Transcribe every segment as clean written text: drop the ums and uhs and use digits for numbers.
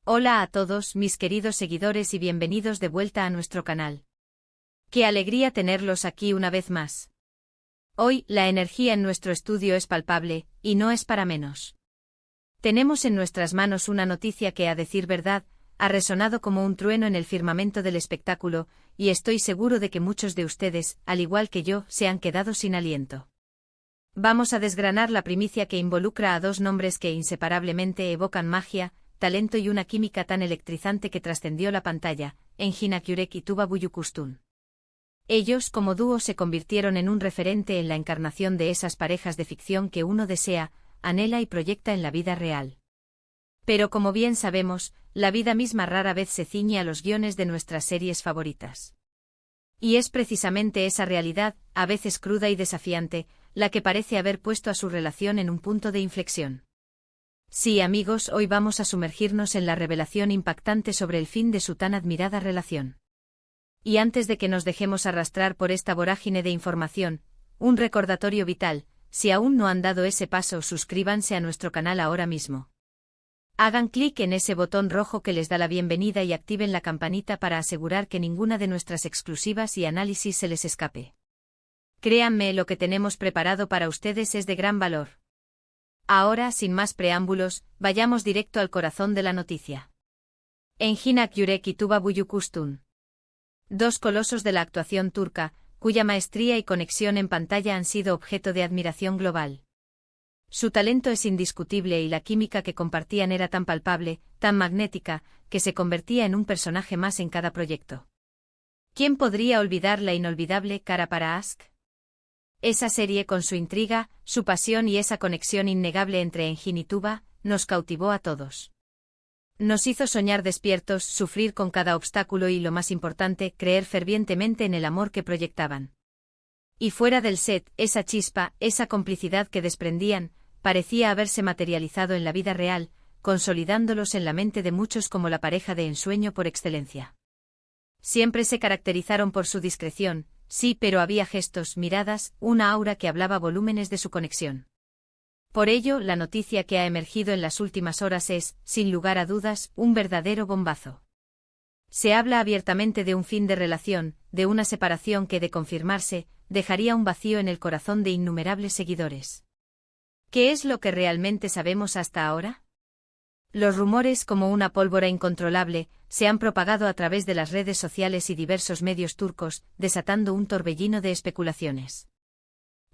Hola a todos mis queridos seguidores y bienvenidos de vuelta a nuestro canal. Qué alegría tenerlos aquí una vez más. Hoy, la energía en nuestro estudio es palpable, y no es para menos. Tenemos en nuestras manos una noticia que, a decir verdad, ha resonado como un trueno en el firmamento del espectáculo, y estoy seguro de que muchos de ustedes, al igual que yo, se han quedado sin aliento. Vamos a desgranar la primicia que involucra a dos nombres que inseparablemente evocan magia, talento y una química tan electrizante que trascendió la pantalla, Engin Akyurek y Tuba Büyüküstün. Ellos, como dúo, se convirtieron en un referente en la encarnación de esas parejas de ficción que uno desea, anhela y proyecta en la vida real. Pero como bien sabemos, la vida misma rara vez se ciñe a los guiones de nuestras series favoritas. Y es precisamente esa realidad, a veces cruda y desafiante, la que parece haber puesto a su relación en un punto de inflexión. Sí, amigos, hoy vamos a sumergirnos en la revelación impactante sobre el fin de su tan admirada relación. Y antes de que nos dejemos arrastrar por esta vorágine de información, un recordatorio vital: si aún no han dado ese paso, suscríbanse a nuestro canal ahora mismo. Hagan clic en ese botón rojo que les da la bienvenida y activen la campanita para asegurar que ninguna de nuestras exclusivas y análisis se les escape. Créanme, lo que tenemos preparado para ustedes es de gran valor. Ahora, sin más preámbulos, vayamos directo al corazón de la noticia. Engin Akyurek y Tuba Büyüküstün. Dos colosos de la actuación turca, cuya maestría y conexión en pantalla han sido objeto de admiración global. Su talento es indiscutible y la química que compartían era tan palpable, tan magnética, que se convertía en un personaje más en cada proyecto. ¿Quién podría olvidar la inolvidable Kara para Aşk? Esa serie, con su intriga, su pasión y esa conexión innegable entre Engin y Tuba, nos cautivó a todos. Nos hizo soñar despiertos, sufrir con cada obstáculo y, lo más importante, creer fervientemente en el amor que proyectaban. Y fuera del set, esa chispa, esa complicidad que desprendían, parecía haberse materializado en la vida real, consolidándolos en la mente de muchos como la pareja de ensueño por excelencia. Siempre se caracterizaron por su discreción. Sí, pero había gestos, miradas, una aura que hablaba volúmenes de su conexión. Por ello, la noticia que ha emergido en las últimas horas es, sin lugar a dudas, un verdadero bombazo. Se habla abiertamente de un fin de relación, de una separación que, de confirmarse, dejaría un vacío en el corazón de innumerables seguidores. ¿Qué es lo que realmente sabemos hasta ahora? Los rumores, como una pólvora incontrolable, se han propagado a través de las redes sociales y diversos medios turcos, desatando un torbellino de especulaciones.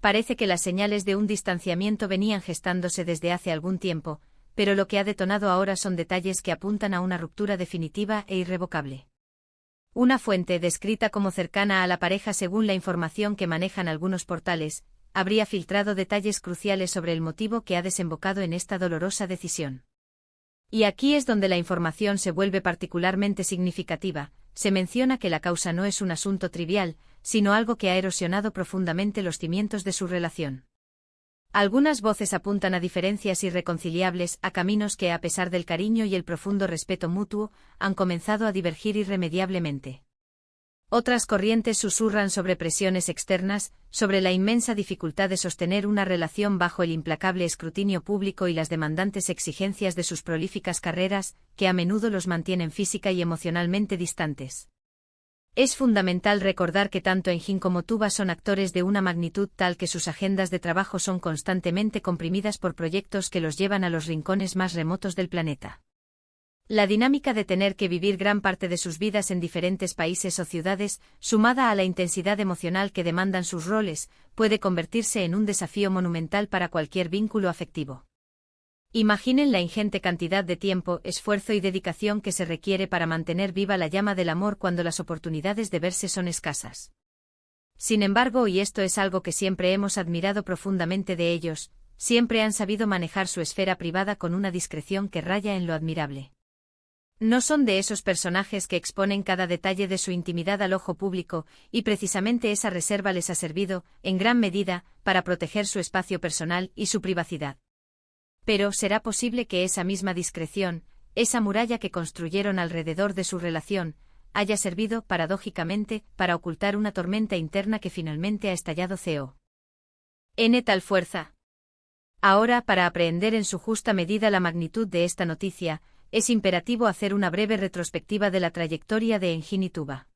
Parece que las señales de un distanciamiento venían gestándose desde hace algún tiempo, pero lo que ha detonado ahora son detalles que apuntan a una ruptura definitiva e irrevocable. Una fuente, descrita como cercana a la pareja según la información que manejan algunos portales, habría filtrado detalles cruciales sobre el motivo que ha desembocado en esta dolorosa decisión. Y aquí es donde la información se vuelve particularmente significativa. Se menciona que la causa no es un asunto trivial, sino algo que ha erosionado profundamente los cimientos de su relación. Algunas voces apuntan a diferencias irreconciliables, a caminos que, a pesar del cariño y el profundo respeto mutuo, han comenzado a divergir irremediablemente. Otras corrientes susurran sobre presiones externas, sobre la inmensa dificultad de sostener una relación bajo el implacable escrutinio público y las demandantes exigencias de sus prolíficas carreras, que a menudo los mantienen física y emocionalmente distantes. Es fundamental recordar que tanto Engin como Tuba son actores de una magnitud tal que sus agendas de trabajo son constantemente comprimidas por proyectos que los llevan a los rincones más remotos del planeta. La dinámica de tener que vivir gran parte de sus vidas en diferentes países o ciudades, sumada a la intensidad emocional que demandan sus roles, puede convertirse en un desafío monumental para cualquier vínculo afectivo. Imaginen la ingente cantidad de tiempo, esfuerzo y dedicación que se requiere para mantener viva la llama del amor cuando las oportunidades de verse son escasas. Sin embargo, y esto es algo que siempre hemos admirado profundamente de ellos, siempre han sabido manejar su esfera privada con una discreción que raya en lo admirable. No son de esos personajes que exponen cada detalle de su intimidad al ojo público, y precisamente esa reserva les ha servido, en gran medida, para proteger su espacio personal y su privacidad. Pero, ¿será posible que esa misma discreción, esa muralla que construyeron alrededor de su relación, haya servido, paradójicamente, para ocultar una tormenta interna que finalmente ha estallado con tal fuerza? Ahora, para aprehender en su justa medida la magnitud de esta noticia, es imperativo hacer una breve retrospectiva de la trayectoria de Engin y Tuba.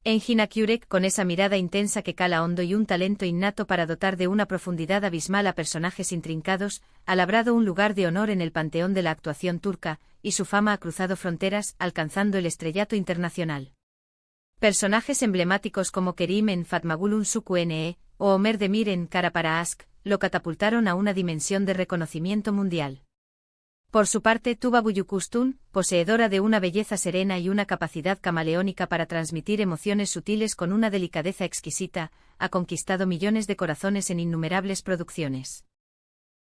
Engin Akyurek, con esa mirada intensa que cala hondo y un talento innato para dotar de una profundidad abismal a personajes intrincados, ha labrado un lugar de honor en el panteón de la actuación turca, y su fama ha cruzado fronteras, alcanzando el estrellato internacional. Personajes emblemáticos como Kerim en Fatmagulun Suku-Ne, o Ömer Demir en Kara para Aşk, lo catapultaron a una dimensión de reconocimiento mundial. Por su parte, Tuba Büyüküstün, poseedora de una belleza serena y una capacidad camaleónica para transmitir emociones sutiles con una delicadeza exquisita, ha conquistado millones de corazones en innumerables producciones.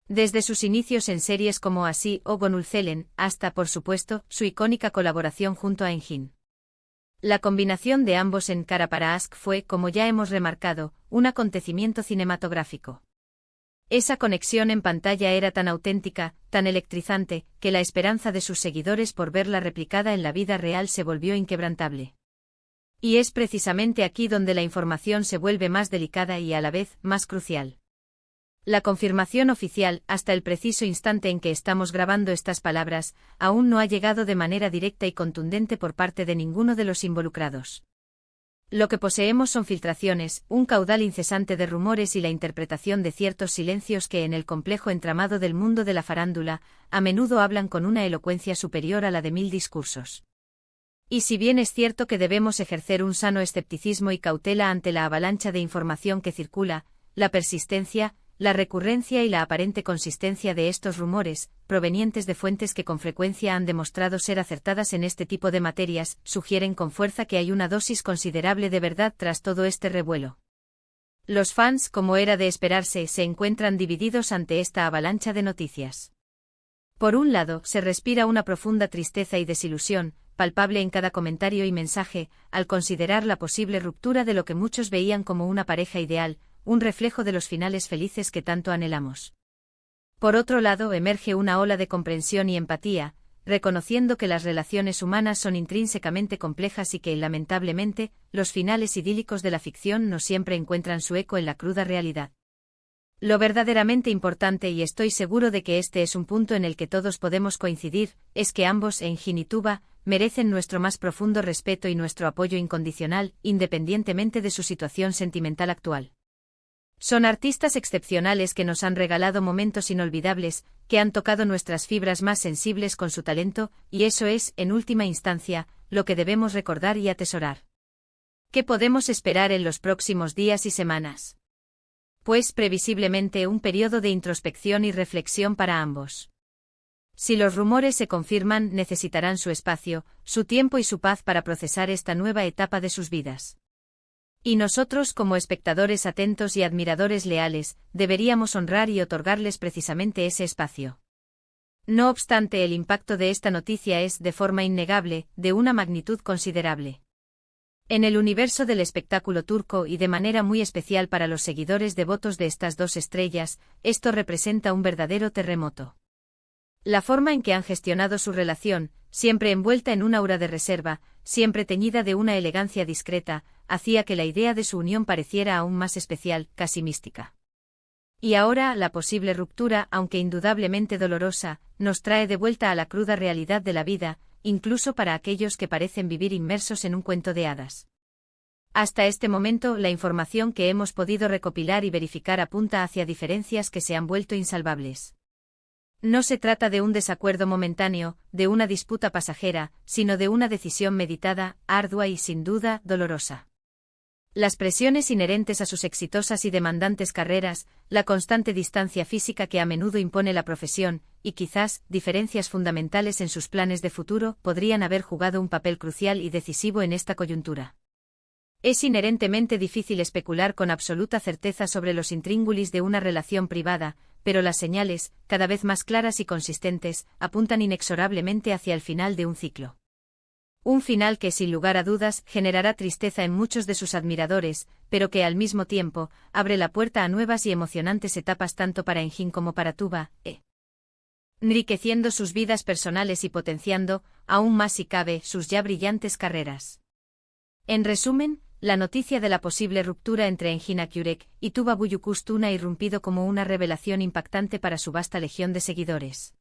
Desde sus inicios en series como Así o Gönül hasta, por supuesto, su icónica colaboración junto a Engin. La combinación de ambos en Kara para Aşk fue, como ya hemos remarcado, un acontecimiento cinematográfico. Esa conexión en pantalla era tan auténtica, tan electrizante, que la esperanza de sus seguidores por verla replicada en la vida real se volvió inquebrantable. Y es precisamente aquí donde la información se vuelve más delicada y a la vez más crucial. La confirmación oficial, hasta el preciso instante en que estamos grabando estas palabras, aún no ha llegado de manera directa y contundente por parte de ninguno de los involucrados. Lo que poseemos son filtraciones, un caudal incesante de rumores y la interpretación de ciertos silencios que en el complejo entramado del mundo de la farándula, a menudo hablan con una elocuencia superior a la de 1000 discursos. Y si bien es cierto que debemos ejercer un sano escepticismo y cautela ante la avalancha de información que circula, la persistencia, la recurrencia y la aparente consistencia de estos rumores, provenientes de fuentes que con frecuencia han demostrado ser acertadas en este tipo de materias, sugieren con fuerza que hay una dosis considerable de verdad tras todo este revuelo. Los fans, como era de esperarse, se encuentran divididos ante esta avalancha de noticias. Por un lado, se respira una profunda tristeza y desilusión, palpable en cada comentario y mensaje, al considerar la posible ruptura de lo que muchos veían como una pareja ideal, un reflejo de los finales felices que tanto anhelamos. Por otro lado, emerge una ola de comprensión y empatía, reconociendo que las relaciones humanas son intrínsecamente complejas y que, lamentablemente, los finales idílicos de la ficción no siempre encuentran su eco en la cruda realidad. Lo verdaderamente importante, y estoy seguro de que este es un punto en el que todos podemos coincidir, es que ambos, Engin y Tuba, merecen nuestro más profundo respeto y nuestro apoyo incondicional, independientemente de su situación sentimental actual. Son artistas excepcionales que nos han regalado momentos inolvidables, que han tocado nuestras fibras más sensibles con su talento, y eso es, en última instancia, lo que debemos recordar y atesorar. ¿Qué podemos esperar en los próximos días y semanas? Pues previsiblemente un periodo de introspección y reflexión para ambos. Si los rumores se confirman, necesitarán su espacio, su tiempo y su paz para procesar esta nueva etapa de sus vidas. Y nosotros, como espectadores atentos y admiradores leales, deberíamos honrar y otorgarles precisamente ese espacio. No obstante, el impacto de esta noticia es, de forma innegable, de una magnitud considerable. En el universo del espectáculo turco y de manera muy especial para los seguidores devotos de estas dos estrellas, esto representa un verdadero terremoto. La forma en que han gestionado su relación, siempre envuelta en un aura de reserva, siempre teñida de una elegancia discreta, hacía que la idea de su unión pareciera aún más especial, casi mística. Y ahora, la posible ruptura, aunque indudablemente dolorosa, nos trae de vuelta a la cruda realidad de la vida, incluso para aquellos que parecen vivir inmersos en un cuento de hadas. Hasta este momento, la información que hemos podido recopilar y verificar apunta hacia diferencias que se han vuelto insalvables. No se trata de un desacuerdo momentáneo, de una disputa pasajera, sino de una decisión meditada, ardua y sin duda, dolorosa. Las presiones inherentes a sus exitosas y demandantes carreras, la constante distancia física que a menudo impone la profesión, y quizás, diferencias fundamentales en sus planes de futuro, podrían haber jugado un papel crucial y decisivo en esta coyuntura. Es inherentemente difícil especular con absoluta certeza sobre los intríngulis de una relación privada, pero las señales, cada vez más claras y consistentes, apuntan inexorablemente hacia el final de un ciclo. Un final que, sin lugar a dudas, generará tristeza en muchos de sus admiradores, pero que al mismo tiempo, abre la puerta a nuevas y emocionantes etapas tanto para Engin como para Tuba, enriqueciendo sus vidas personales y potenciando, aún más si cabe, sus ya brillantes carreras. En resumen, la noticia de la posible ruptura entre Engin Akyurek y Tuba Büyüküstün ha irrumpido como una revelación impactante para su vasta legión de seguidores.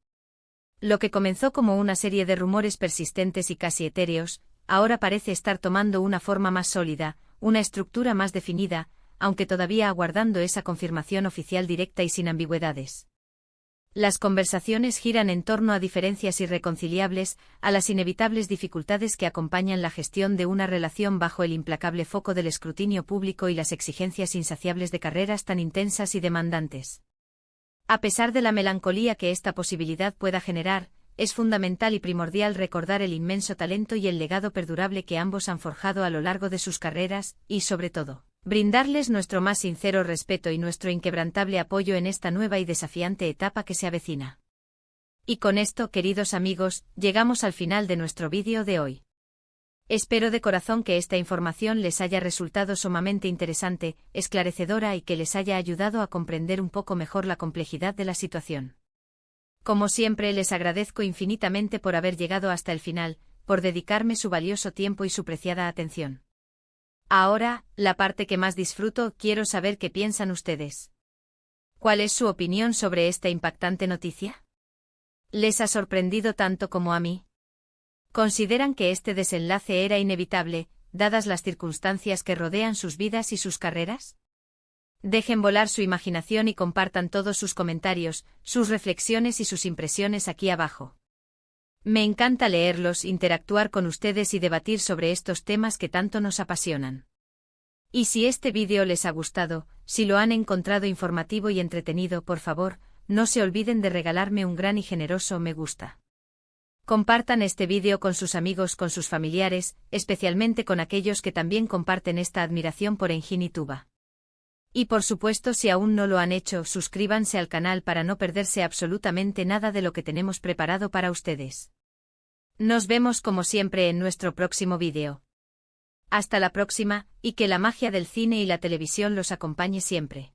Lo que comenzó como una serie de rumores persistentes y casi etéreos, ahora parece estar tomando una forma más sólida, una estructura más definida, aunque todavía aguardando esa confirmación oficial directa y sin ambigüedades. Las conversaciones giran en torno a diferencias irreconciliables, a las inevitables dificultades que acompañan la gestión de una relación bajo el implacable foco del escrutinio público y las exigencias insaciables de carreras tan intensas y demandantes. A pesar de la melancolía que esta posibilidad pueda generar, es fundamental y primordial recordar el inmenso talento y el legado perdurable que ambos han forjado a lo largo de sus carreras, y sobre todo, brindarles nuestro más sincero respeto y nuestro inquebrantable apoyo en esta nueva y desafiante etapa que se avecina. Y con esto, queridos amigos, llegamos al final de nuestro vídeo de hoy. Espero de corazón que esta información les haya resultado sumamente interesante, esclarecedora y que les haya ayudado a comprender un poco mejor la complejidad de la situación. Como siempre, les agradezco infinitamente por haber llegado hasta el final, por dedicarme su valioso tiempo y su preciada atención. Ahora, la parte que más disfruto, quiero saber qué piensan ustedes. ¿Cuál es su opinión sobre esta impactante noticia? ¿Les ha sorprendido tanto como a mí? ¿Consideran que este desenlace era inevitable, dadas las circunstancias que rodean sus vidas y sus carreras? Dejen volar su imaginación y compartan todos sus comentarios, sus reflexiones y sus impresiones aquí abajo. Me encanta leerlos, interactuar con ustedes y debatir sobre estos temas que tanto nos apasionan. Y si este vídeo les ha gustado, si lo han encontrado informativo y entretenido, por favor, no se olviden de regalarme un gran y generoso me gusta. Compartan este vídeo con sus amigos, con sus familiares, especialmente con aquellos que también comparten esta admiración por Engin y Tuba. Y por supuesto, si aún no lo han hecho, suscríbanse al canal para no perderse absolutamente nada de lo que tenemos preparado para ustedes. Nos vemos como siempre en nuestro próximo vídeo. Hasta la próxima, y que la magia del cine y la televisión los acompañe siempre.